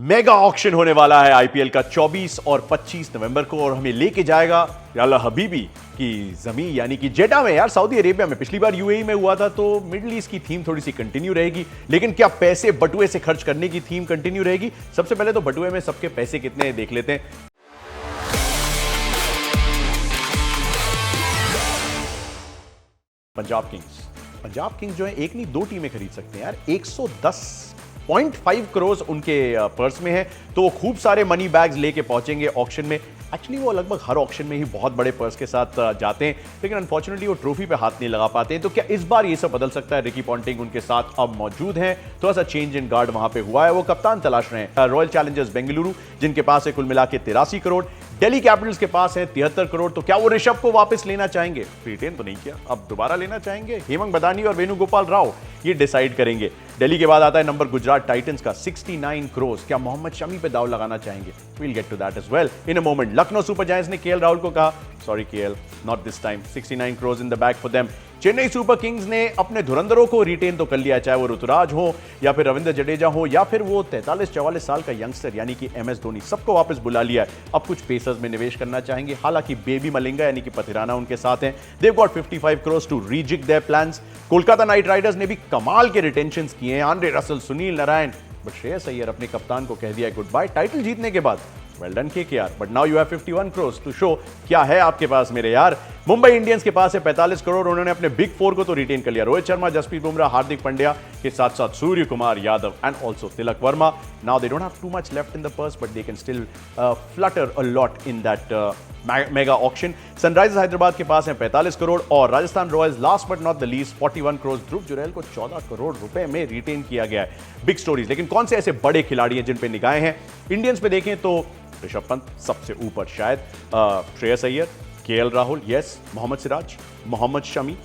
Mega auction होने वाला है आईपीएल का 24 और 25 नवंबर को और हमें लेके जाएगा याला हबीबी की जमीन यानी कि जेडा में। यार सऊदी अरेबिया में, पिछली बार यूएई में हुआ था तो मिडिल ईस्ट की थीम थोड़ी सी कंटिन्यू रहेगी, लेकिन क्या पैसे बटुए से खर्च करने की थीम कंटिन्यू रहेगी? सबसे पहले तो बटुए में सबके पैसे कितने हैं देख लेते हैं। पंजाब किंग्स जो है एक नहीं दो टीमें खरीद सकते हैं यार। 110.5 करोड़ उनके पर्स में है, तो वो खूब सारे मनी बैग्स लेके पहुंचेंगे ऑक्शन में। एक्चुअली वो लगभग हर ऑक्शन में ही बहुत बड़े पर्स के साथ जाते हैं, लेकिन अनफॉर्चुनेटली वो ट्रॉफी पे हाथ नहीं लगा पाते हैं। तो क्या इस बार ये सब बदल सकता है? रिकी पॉन्टिंग उनके साथ अब मौजूद हैं, थोड़ा सा चेंज इन गार्ड वहां पे हुआ है। वो कप्तान तलाश रहे हैं। रॉयल चैलेंजर्स बेंगलुरु जिनके पास है कुल मिला के 83 करोड़, दिल्ली कैपिटल्स के पास है 73 करोड़। तो क्या वो ऋषभ को वापस लेना चाहेंगे? रिटेन तो नहीं किया, अब दोबारा लेना चाहेंगे? हेमंत बदानी और वेणुगोपाल राव ये डिसाइड करेंगे। दिल्ली के बाद आता है नंबर गुजरात टाइटंस का 69 करोड़। क्या मोहम्मद शमी पे दाव लगाना चाहेंगे? We'll get to that as well in a moment. Lucknow Super Giants ने केएल राहुल को कहा sorry KL, not this time. 69 crore in the bag for them. Chennai Super Kings ने अपने धुरंधरों को रिटेन तो कर लिया, चाहे वो ऋतुराज हो या फिर रविंद्र जडेजा हो या फिर वो 43-44 साल का यंगस्टर यानी कि एमएस धोनी, सबको वापस बुला लिया है। अब कुछ पेसर्स में निवेश करना चाहेंगे। हालांकि बेबी मलिंगा यानी कि पथिराना उनके साथ हैं। They've got 55 crore to rejig their plans. Kolkata Knight Riders ने भी कमाल के रिटेंशंस किए हैं। Andre Russell, Sunil Narine, but Shreyas Iyer अपने कप्तान को कह दिया गुड बाय टाइटल जीतने के बाद। Well done KKR, but now you have 51 crore to show क्या है आपके पास मेरे यार। मुंबई इंडियंस के पास है 45 करोड़। उन्होंने अपने बिग फोर को तो रिटेन कर लिया। रोहित शर्मा, जसप्रीत बुमराह, हार्दिक पांड्या के साथ साथ Surya Kumar Yadav and also Tilak Varma. Now they don't have too much left in the purse, but they can still flutter a lot in that mega auction. Sunrisers Hyderabad के पास है 45 करोड़ और Rajasthan Royals last but not the least 41 crore. Dhruv Jurel को 14 करोड़ रुपए में रिटेन किया गया है। बिग स्टोरीज, लेकिन कौन से ऐसे बड़े खिलाड़ी हैं जिन पे निगाहें हैं? इंडियंस पे देखें तो ऋषभ पंत सबसे ऊपर, शायद श्रेयस अय्यर, केएल राहुल, यस, मोहम्मद सिराज, मोहम्मद शमी,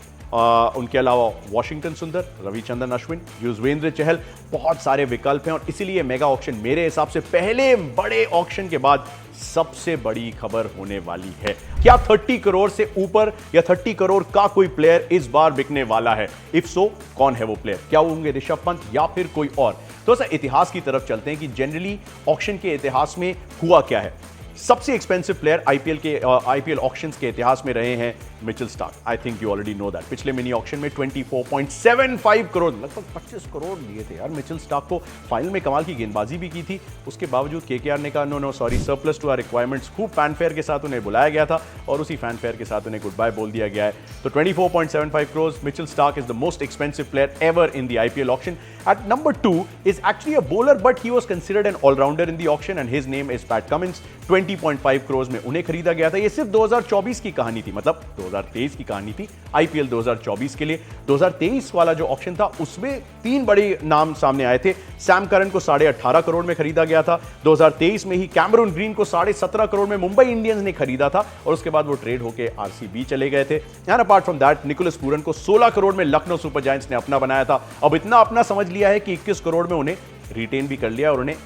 उनके अलावा वॉशिंगटन सुंदर, रविचंद्रन अश्विन, युजवेंद्र चहल, बहुत सारे विकल्प हैं। और इसीलिए मेगा ऑक्शन मेरे हिसाब से पहले बड़े ऑक्शन के बाद सबसे बड़ी खबर होने वाली है। क्या 30 करोड़ से ऊपर या 30 करोड़ का कोई प्लेयर इस बार बिकने वाला है? इफ सो, कौन है वो प्लेयर? क्या होंगे ऋषभ पंत या फिर कोई और? तो सर इतिहास की तरफ चलते हैं कि जनरली ऑक्शन के इतिहास में हुआ क्या है। सबसे एक्सपेंसिव प्लेयर आईपीएल ऑक्शंस के इतिहास में रहे हैं Mitchell Starc. I think you already know that. पिछले मिनी ऑक्शन में 24.75 करोड़, लगभग 25 करोड़ लिए थे यार मिचेल स्टार्क को। फाइनल में कमाल की गेंदबाजी भी की थी। उसके बावजूद केकेआर ने कहा no sorry, surplus to our requirements. खूब फैनफेयर के साथ उन्हें बुलाया गया था और उसी फैनफेयर के साथ उन्हें गुड बाय बोल दिया गया है। तो 24.75 crore, Mitchell Starc is the most expensive player ever in the IPL auction. At number 2 is actually a bowler, but he was considered an all-rounder in the auction, and his name is Pat Cummins. 20.5 crore में उन्हें खरीदा गया था। ये सिर्फ 2024 की कहानी थी, मतलब 2023 की कहानी थी आईपीएल 2024 के लिए। 2023 वाला जो ऑक्शन था उसमें 3 बड़े नाम सामने आए थे। सैम करन को 18.5 करोड़ में खरीदा गया था। 2023 में ही कैमरून ग्रीन को 17.5 करोड़ में मुंबई इंडियंस ने खरीदा था और उसके बाद वो ट्रेड होकर आरसीबी चले गए थे। And apart from that, Nicholas Pooran को 16 करोड़ में लखनऊ सुपर जायंट्स ने अपना बनाया था। अब इतना अपना समझ लिया है कि 21 करोड़ में उन्हें रिटेन भी कर लिया और उन्हें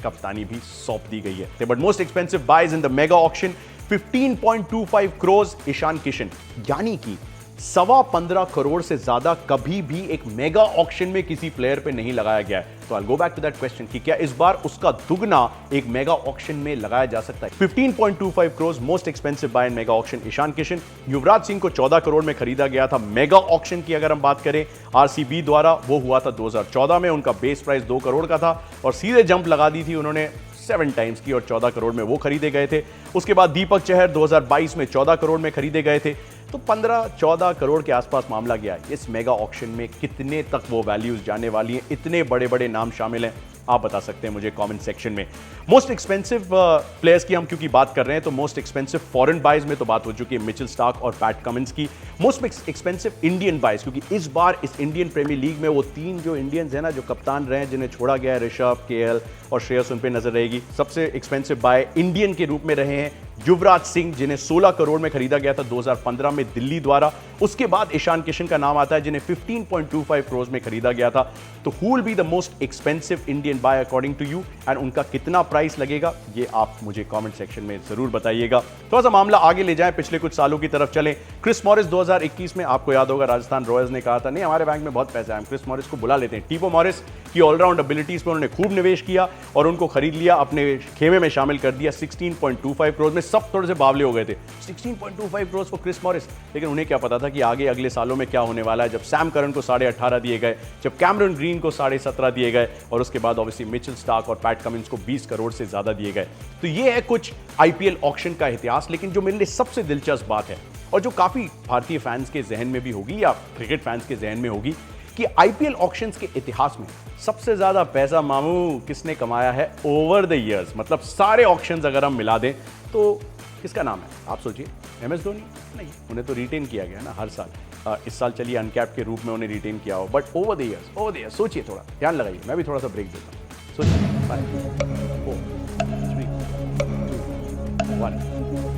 कप्तानी भी सौंप दी गई है। But most expensive buys in the mega auction 15.25 crore Ishan Kishan, यानी कि 15.25 करोड़ से ज्यादा कभी भी एक मेगा ऑक्शन में किसी प्लेयर पे नहीं लगाया गया है। तो I go back to that question कि क्या इस बार उसका दुगना एक मेगा ऑक्शन में लगाया जा सकता है? 15.25 crore most expensive buy in mega auction Ishan Kishan. Yuvraj Singh को 14 करोड़ में खरीदा गया था। मेगा ऑक्शन की अगर हम बात करें आरसीबी द्वारा, वो हुआ था 2014 में। उनका बेस प्राइस 2 करोड़ का था और सीधे जंप लगा दी थी उन्होंने 7 टाइम्स की और 14 करोड़ में वो खरीदे गए थे। उसके बाद दीपक चहर 2022 में 14 करोड़ में खरीदे गए थे। तो 15-14 करोड़ के आसपास मामला गया है। इस मेगा ऑक्शन में कितने तक वो वैल्यूज जाने वाली हैं? इतने बड़े बड़े नाम शामिल हैं, आप बता सकते हैं मुझे कमेंट सेक्शन में। मोस्ट एक्सपेंसिव प्लेयर्स की हम क्योंकि बात कर रहे हैं तो मोस्ट एक्सपेंसिव फॉरेन बाइज में तो बात हो चुकी है मिचेल स्टार्क और पैट कमिंस की। मोस्ट एक्सपेंसिव इंडियन बाइज, क्योंकि इस बार इस इंडियन प्रीमियर लीग में वो 3 जो इंडियंस हैं ना, जो कप्तान रहे हैं, जिन्हें छोड़ा गया है, ऋषभ, केएल और श्रेयस, उन पे नजर रहेगी। सबसे एक्सपेंसिव बाय इंडियन के रूप में रहे हैं युवराज सिंह जिन्हें 16 करोड़ में खरीदा गया था 2015 में दिल्ली द्वारा। उसके बाद ईशान किशन का नाम आता है जिन्हें 15.25 करोड़ में खरीदा गया था। तो who will be the most expensive Indian buy according to you, and उनका कितना प्राइस लगेगा ये आप मुझे कमेंट सेक्शन में जरूर बताइएगा। थोड़ा सा मामला आगे ले जाएं, पिछले कुछ सालों की तरफ चलें। क्रिस मॉरिस 2021 में आपको याद होगा राजस्थान रॉयल्स ने कहा था नहीं हमारे बैंक में बहुत पैसा है, हम क्रिस मॉरिस को बुला लेते हैं। टीबो मॉरिस की ऑलराउंड एबिलिटीज पर उन्होंने खूब निवेश किया और उनको खरीद लिया, अपने खेमे में शामिल कर दिया 16.25 करोड़ में। सब थोड़े से बावले हो गए थे 16.25 करोड़ फॉर क्रिस मॉरिस, लेकिन उन्हें क्या पता था कि आगे अगले सालों में क्या होने वाला है। जब सैम करन को 18.5 दिए गए, जब कैमरन ग्रीन को 17.5 दिए गए और उसके बाद ऑब्वियसली मिचेल स्टार्क और पैट कमिंस को 20 करोड़ से ज्यादा दिए गए। तो ये है कुछ आईपीएल ऑक्शन का इतिहास। लेकिन जो मेरे लिए सबसे दिलचस्प बात है और जो काफी भारतीय फैंस के जहन में भी होगी या क्रिकेट फैंस के जहन में होगी कि आईपीएल ऑक्शंस के इतिहास में सबसे ज्यादा पैसा मामू किसने कमाया है ओवर द इयर्स, मतलब सारे ऑक्शंस अगर हम मिला दें तो किसका नाम है आप सोचिए। एमएस धोनी? नहीं, उन्हें तो रिटेन किया गया ना हर साल। इस साल चलिए अनकैप के रूप में उन्हें रिटेन किया हो, बट ओवर द इयर्स सोचिए, थोड़ा ध्यान लगाइए, मैं भी थोड़ा सा ब्रेक देता हूं। सोचिए 5 4 3 2 1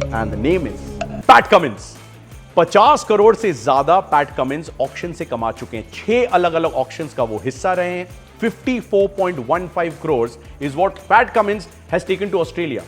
and the name is PAT Cummins. 50 crore से ज्यादा पैट कमिंस ऑक्शन से कमा चुके हैं। 6 अलग अलग ऑक्शंस का वो हिस्सा रहे हैं। 54.15 crore is what Pat Cummins has taken to Australia.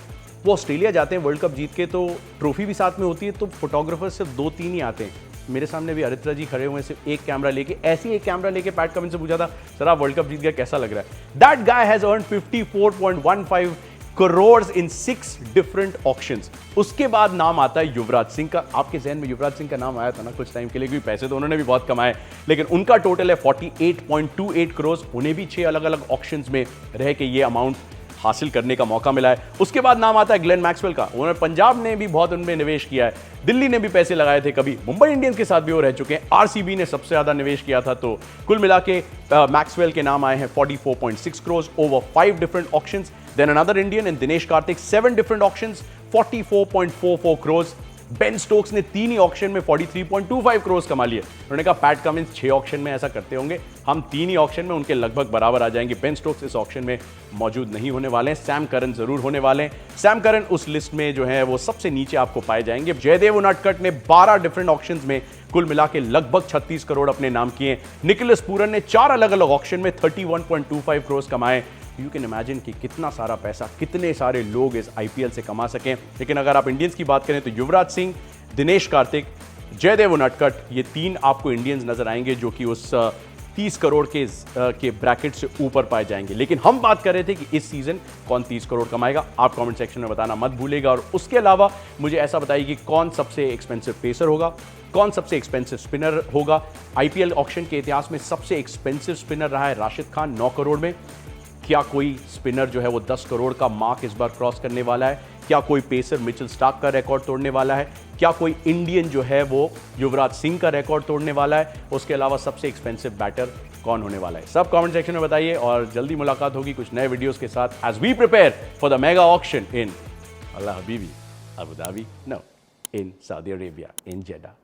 वो ऑस्ट्रेलिया जाते हैं वर्ल्ड कप जीत के, तो ट्रॉफी भी साथ में होती है, तो फोटोग्राफर सिर्फ 2-3 ही आते हैं। मेरे सामने भी अरित्रा जी खड़े हुए सिर्फ एक कैमरा लेके, ऐसे ही एक कैमरा लेके पैट कमिंस से पूछा था सर आप वर्ल्ड कप जीत गया कैसा लग रहा है। That guy has earn 54.15 crore in 6 different auctions. उसके बाद नाम आता है युवराज सिंह का। आपके जहन में युवराज सिंह का नाम आया था ना कुछ टाइम के लिए, क्योंकि पैसे तो उन्होंने भी बहुत कमाए, लेकिन उनका टोटल है 48.28 करोड़। उन्हें भी 6 अलग अलग ऑक्शंस में रह के ये अमाउंट हासिल करने का मौका मिला है। उसके बाद नाम आता है ग्लेन मैक्सवेल का। उन्होंने पंजाब ने भी बहुत उनमें निवेश किया है, दिल्ली ने भी पैसे लगाए थे, कभी मुंबई इंडियंस के साथ भी वो रह चुके हैं, आरसीबी ने सबसे ज्यादा निवेश किया था। तो कुल मिला के मैक्सवेल के नाम आए हैं 44.6 crore over 5 different auctions. Then another Indian in Dinesh Karthik 7 different auctions 44.44 crore. Ben Stokes ने 3 ही ऑक्शन में 43.25 करोड़ कमा लिए। उन्होंने कहा पैट कमिंस 6 ऑक्शन में ऐसा करते होंगे, हम 3 ही ऑक्शन में उनके लगभग बराबर आ जाएंगे। बेन स्टोक्स इस ऑक्शन में मौजूद नहीं होने वाले हैं, सैम करन जरूर होने वाले हैं। सैम करन उस लिस्ट में जो है वो सबसे नीचे आपको पाए जाएंगे। जयदेव उनादकट ने 12 डिफरेंट ऑक्शंस में कुल मिला के लगभग 36 करोड़ अपने नाम किए। निकोलस पूरन ने 4 अलग अलग ऑक्शन में 31.25 करोड़ कमाए। यू कैन इमेजिन कि कितना सारा पैसा कितने सारे लोग इस आईपीएल से कमा सकें। लेकिन अगर आप इंडियंस की बात करें तो युवराज सिंह, दिनेश कार्तिक, जयदेव उनादकट, ये 3 आपको इंडियंस नजर आएंगे जो कि उस 30 करोड़ के ब्रैकेट से ऊपर पाए जाएंगे। लेकिन हम बात कर रहे थे कि इस सीजन कौन 30 करोड़ कमाएगा, आप कमेंट सेक्शन में बताना मत भूलेगा। और उसके अलावा मुझे ऐसा बताइए कि कौन सबसे एक्सपेंसिव पेसर होगा, कौन सबसे एक्सपेंसिव स्पिनर होगा। आईपीएल ऑक्शन के इतिहास में सबसे एक्सपेंसिव स्पिनर रहा है राशिद खान 9 करोड़ में। क्या कोई स्पिनर जो है वो 10 करोड़ का मार्क इस बार क्रॉस करने वाला है? क्या कोई पेसर मिचेल स्टार्क का रिकॉर्ड तोड़ने वाला है? क्या कोई इंडियन जो है वो युवराज सिंह का रिकॉर्ड तोड़ने वाला है? उसके अलावा सबसे एक्सपेंसिव बैटर कौन होने वाला है? सब कमेंट सेक्शन में बताइए और जल्दी मुलाकात होगी कुछ नए वीडियोस के साथ as we prepare for the mega auction in Al Habibi Abu Dhabi, no, in Saudi Arabia, in जेडा।